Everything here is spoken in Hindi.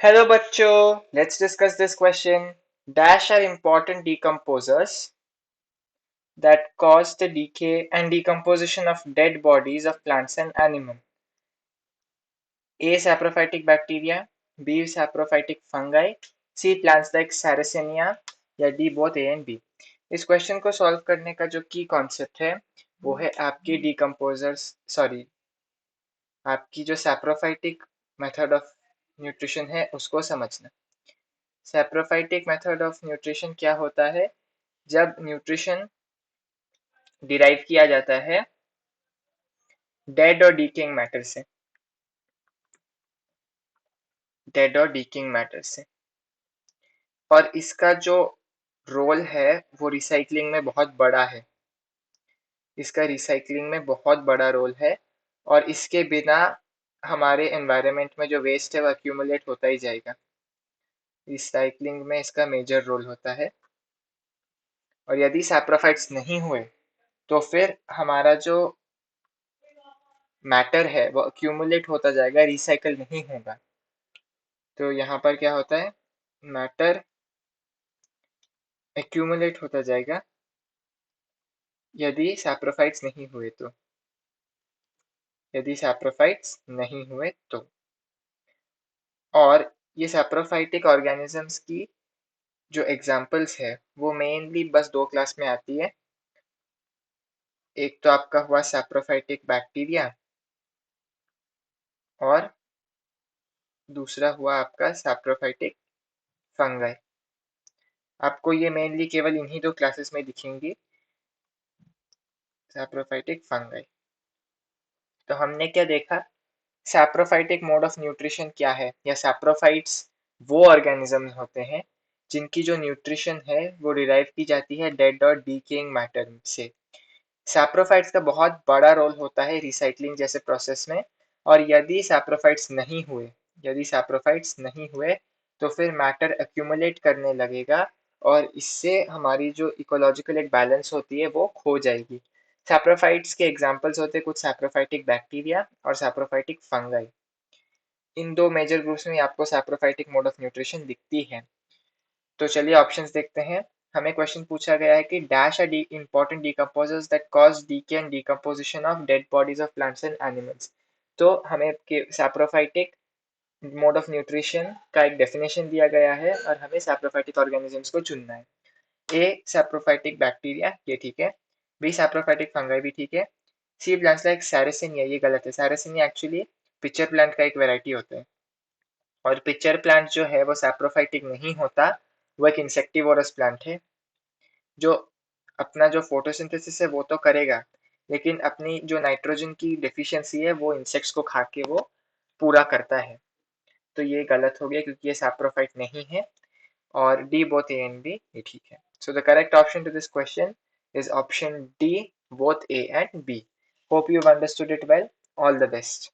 Hello bachcho, let's discuss this question. Dash are important decomposers that cause the decay and decomposition of dead bodies of plants and animals. A. Saprophytic bacteria, B. Saprophytic fungi, C. Plants like Sarracenia या D both A and B. इस क्वेश्चन को सॉल्व करने का जो की कॉन्सेप्ट है वो है आपकी डिकम्पोजर्स आपकी जो सैप्रोफाइटिक मेथड ऑफ न्यूट्रिशन है उसको समझना। सैप्रोफाइटिक मेथड ऑफ न्यूट्रिशन क्या होता है? जब न्यूट्रिशन डिराइव किया जाता है डेड और डीकेइंग मैटर से और इसका जो रोल है वो रिसाइकलिंग में बहुत बड़ा है। इसका रिसाइकलिंग में बहुत बड़ा रोल है और इसके बिना हमारे एनवायरनमेंट में जो वेस्ट है वो अक्यूमुलेट होता ही जाएगा। रिसाइकलिंग में इसका मेजर रोल होता है और यदि सैप्रोफाइट्स नहीं हुए तो फिर हमारा जो मैटर है वो अक्यूमुलेट होता जाएगा, रिसाइकल नहीं होगा। तो यहाँ पर क्या होता है, मैटर एक्यूमुलेट होता जाएगा यदि सैप्रोफाइट्स नहीं हुए तो और ये सैप्रोफाइटिक ऑर्गेनिजम्स की जो एग्जांपल्स है वो मेनली बस दो क्लास में आती है। एक तो आपका हुआ सैप्रोफाइटिक बैक्टीरिया और दूसरा हुआ आपका सैप्रोफाइटिक फंगाई। आपको ये मेनली केवल इन्हीं दो क्लासेस में दिखेंगी, सैप्रोफाइटिक फंगाई। तो हमने क्या देखा, सैप्रोफाइटिक मोड ऑफ न्यूट्रिशन क्या है, या सैप्रोफाइट्स वो ऑर्गेनिज्म होते हैं जिनकी जो न्यूट्रिशन है वो डिराइव की जाती है डेड और डीकेइंग मैटर से। सैप्रोफाइट्स का बहुत बड़ा रोल होता है रिसाइकलिंग जैसे प्रोसेस में, और यदि सैप्रोफाइट्स नहीं हुए तो फिर मैटर एक्यूमुलेट करने लगेगा और इससे हमारी जो इकोलॉजिकल एक बैलेंस होती है वो खो जाएगी। सैप्रोफाइट्स के एग्जांपल्स होते हैं कुछ सैप्रोफाइटिक बैक्टीरिया और सैप्रोफाइटिक फंगाई। इन दो मेजर ग्रुप्स में आपको सैप्रोफाइटिक मोड ऑफ न्यूट्रिशन दिखती है। तो चलिए ऑप्शंस देखते हैं। हमें क्वेश्चन पूछा गया है कि dash are important decomposers that cause decay and decomposition of dead bodies of plants and animals. तो हमें सैप्रोफाइटिक मोड ऑफ न्यूट्रिशन का एक डेफिनेशन दिया गया है और हमें सैप्रोफाइटिक ऑर्गेनिजम्स को चुनना है। ए सैप्रोफाइटिक बैक्टीरिया, ये ठीक है। बी सैप्रोफाइटिक फंगाई, भी ठीक है। सी प्लांट्स लाइक सैरेसिनिया, ये गलत है। सैरेसिनिया एक्चुअली पिक्चर प्लांट का एक वेराइटी होता है और पिक्चर प्लांट जो है वो सैप्रोफाइटिक नहीं होता, वो एक इंसेक्टिवोरस प्लांट है जो अपना जो फोटोसिंथेसिस है वो तो करेगा, लेकिन अपनी जो नाइट्रोजन की डेफिशिएंसी है वो इंसेक्ट्स को खा के वो पूरा करता है। तो ये गलत हो गया क्योंकि ये सैप्रोफाइट नहीं है, और D both A and B ये ठीक है। So the correct option to this question is option D, both A and B. Hope you've understood it well. All the best.